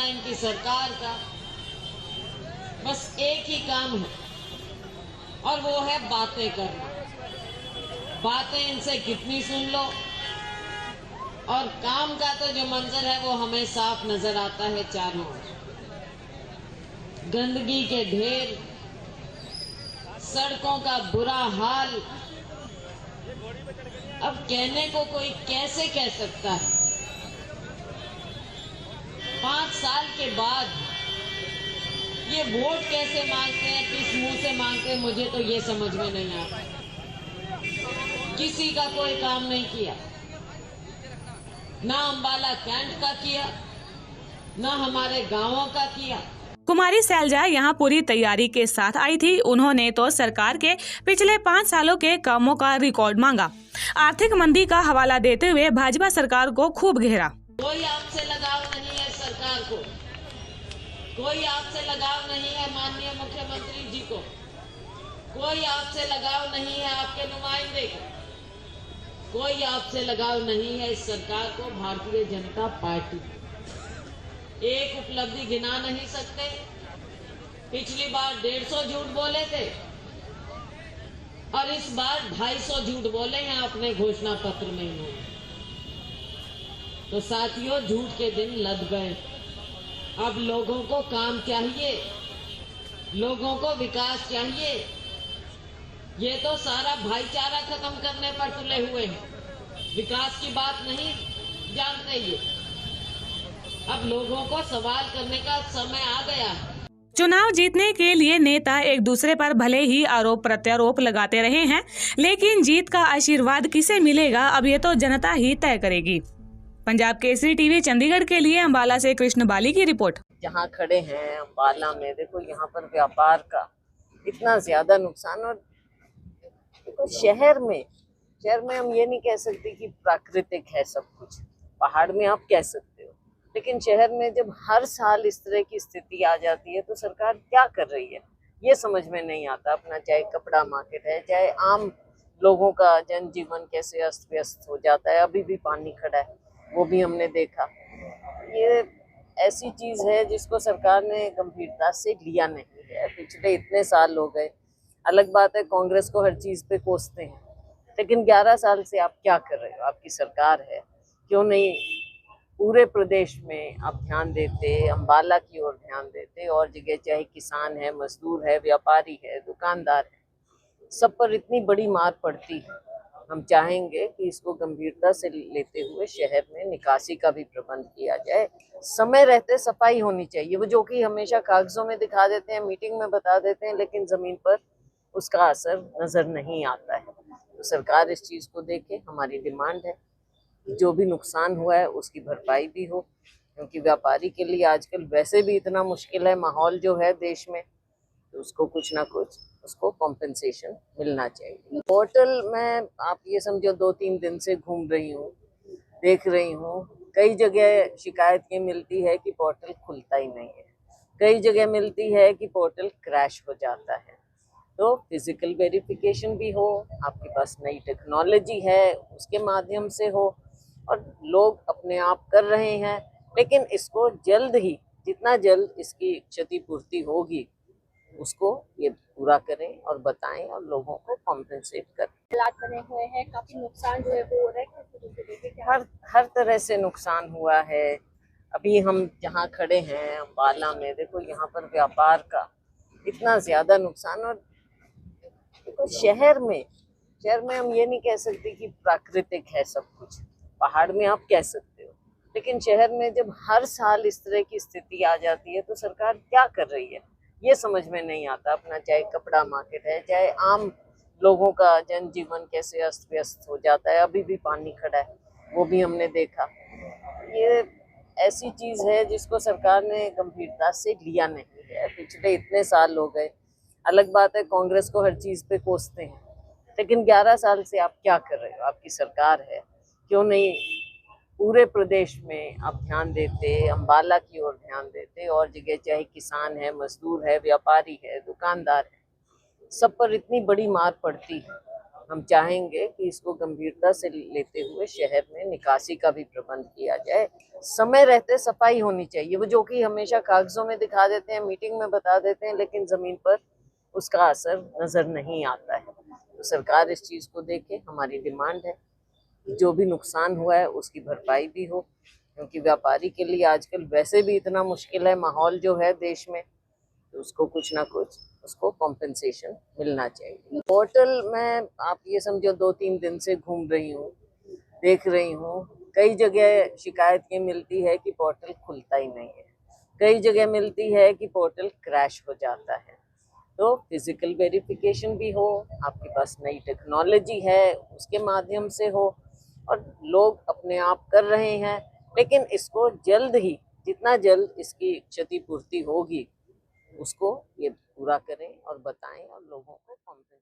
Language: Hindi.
इनकी सरकार का बस एक ही काम है और वो है बातें करना। बातें इनसे कितनी सुन लो और काम का तो जो मंजर है वो हमें साफ नजर आता है चारों ओर। गंदगी के ढेर, सड़कों का बुरा हाल, अब कहने को कोई कैसे कह सकता है। 5 साल के बाद ये वोट कैसे मांगते हैं, किस मुंह से मांगते हैं, मुझे तो ये समझ में नहीं आता। किसी का कोई काम नहीं किया, ना अंबाला कैंट का किया, ना हमारे गांवों का किया। कुमारी सैलजा यहाँ पूरी तैयारी के साथ आई थी। उन्होंने तो सरकार के पिछले 5 सालों के कामों का रिकॉर्ड मांगा। आर्थिक मंदी का हवाला देते हुए भाजपा सरकार को खूब घेरा। कोई आपसे लगाव नहीं है सरकार को, कोई आपसे लगाव नहीं है माननीय मुख्यमंत्री जी को, कोई आपसे लगाव नहीं है आपके नुमाइंदे को, कोई आपसे लगाव नहीं है इस सरकार को, भारतीय जनता पार्टी। एक उपलब्धि गिना नहीं सकते। पिछली बार 150 झूठ बोले थे और इस बार 250 झूठ बोले हैं अपने घोषणा पत्र में इन्होंने। तो साथियों, झूठ के दिन लद गए। अब लोगों को काम चाहिए, लोगों को विकास चाहिए। ये तो सारा भाईचारा खत्म करने पर तुले हुए हैं, विकास की बात नहीं जानते ये। अब लोगों को सवाल करने का समय आ गया है। चुनाव जीतने के लिए नेता एक दूसरे पर भले ही आरोप प्रत्यारोप लगाते रहे हैं, लेकिन जीत का आशीर्वाद किसे मिलेगा अब ये तो जनता ही तय करेगी। पंजाब केसरी टीवी चंडीगढ़ के लिए अंबाला से कृष्ण बाली की रिपोर्ट। जहाँ खड़े हैं अंबाला में, देखो यहाँ पर व्यापार का इतना ज्यादा नुकसान। और देखो शहर में हम ये नहीं कह सकते कि प्राकृतिक है सब कुछ, पहाड़ में आप कह सकते हो, लेकिन शहर में जब हर साल इस तरह की स्थिति आ जाती है तो सरकार क्या कर रही है ये समझ में नहीं आता। अपना चाहे कपड़ा मार्केट है, चाहे आम लोगों का जनजीवन कैसे अस्त व्यस्त हो जाता है। अभी भी पानी खड़ा है, वो भी हमने देखा। ये ऐसी चीज है जिसको सरकार ने गंभीरता से लिया नहीं है। पिछले इतने साल हो गए, अलग बात है कांग्रेस को हर चीज पे कोसते हैं, लेकिन 11 साल से आप क्या कर रहे हो? आपकी सरकार है, क्यों नहीं पूरे प्रदेश में आप ध्यान देते, अंबाला की ओर ध्यान देते। और जगह चाहे किसान है, मजदूर है, व्यापारी है, दुकानदार है, सब पर इतनी बड़ी मार पड़ती है। हम चाहेंगे कि इसको गंभीरता से लेते हुए शहर में निकासी का भी प्रबंध किया जाए। समय रहते सफाई होनी चाहिए। वो जो कि हमेशा कागजों में दिखा देते हैं, मीटिंग में बता देते हैं, लेकिन जमीन पर उसका असर नजर नहीं आता है। तो सरकार इस चीज को देखे। हमारी डिमांड है जो भी नुकसान हुआ है उसकी भरपाई भी हो, क्योंकि व्यापारी के लिए आजकल वैसे भी इतना मुश्किल है माहौल जो है देश में, तो उसको कुछ ना कुछ उसको कॉम्पेंसेशन मिलना चाहिए। पोर्टल में आप ये समझो 2-3 दिन से घूम रही हूँ, देख रही हूँ, कई जगह शिकायत ये मिलती है कि पोर्टल खुलता ही नहीं है, कई जगह मिलती है कि पोर्टल क्रैश हो जाता है। तो फिजिकल वेरिफिकेशन भी हो, आपके पास नई टेक्नोलॉजी है उसके माध्यम से हो, और लोग अपने आप कर रहे हैं, लेकिन इसको जल्द ही, जितना जल्द इसकी क्षतिपूर्ति होगी उसको ये पूरा करें और बताएं और लोगों को कॉम्पेंसेट करें। हालात बने हुए हैं, काफी नुकसान जो है वो हो रहा है, हर तरह से नुकसान हुआ है। अभी हम जहाँ खड़े हैं अंबाला में, देखो यहाँ पर व्यापार का इतना ज्यादा नुकसान। और देखो शहर में हम ये नहीं कह सकते कि प्राकृतिक है सब कुछ, पहाड़ में आप कह सकते हो, लेकिन शहर में जब हर साल इस तरह की स्थिति आ जाती है तो सरकार क्या कर रही है ये समझ में नहीं आता। अपना चाहे कपड़ा मार्केट है, चाहे आम लोगों का जनजीवन कैसे अस्त व्यस्त हो जाता है। अभी भी पानी खड़ा है, वो भी हमने देखा। ये ऐसी चीज है जिसको सरकार ने गंभीरता से लिया नहीं है। पिछले इतने साल हो गए, अलग बात है कांग्रेस को हर चीज पे कोसते हैं, लेकिन 11 साल से आप क्या कर रहे हो? आपकी सरकार है, क्यों नहीं पूरे प्रदेश में आप ध्यान देते, अंबाला की ओर ध्यान देते। और जगह चाहे किसान है, मजदूर है, व्यापारी है, दुकानदार है, सब पर इतनी बड़ी मार पड़ती है। हम चाहेंगे कि इसको गंभीरता से लेते हुए शहर में निकासी का भी प्रबंध किया जाए। समय रहते सफाई होनी चाहिए। वो जो कि हमेशा कागजों में दिखा देते हैं, मीटिंग में बता देते हैं, लेकिन जमीन पर उसका असर नजर नहीं आता है। तो सरकार इस चीज को देखे। हमारी डिमांड है जो भी नुकसान हुआ है उसकी भरपाई भी हो, क्योंकि व्यापारी के लिए आजकल वैसे भी इतना मुश्किल है माहौल जो है देश में, तो उसको कुछ ना कुछ उसको कॉम्पेंसेशन मिलना चाहिए। पोर्टल में आप ये समझो 2-3 दिन से घूम रही हूँ, देख रही हूँ, कई जगह शिकायत ये मिलती है कि पोर्टल खुलता ही नहीं है, कई जगह मिलती है कि पोर्टल क्रैश हो जाता है। तो फिजिकल वेरिफिकेशन भी हो, आपके पास नई टेक्नोलॉजी है उसके माध्यम से हो, और लोग अपने आप कर रहे हैं, लेकिन इसको जल्द ही, जितना जल्द इसकी क्षतिपूर्ति होगी उसको ये पूरा करें और बताएं और लोगों को कॉम्पेंसेट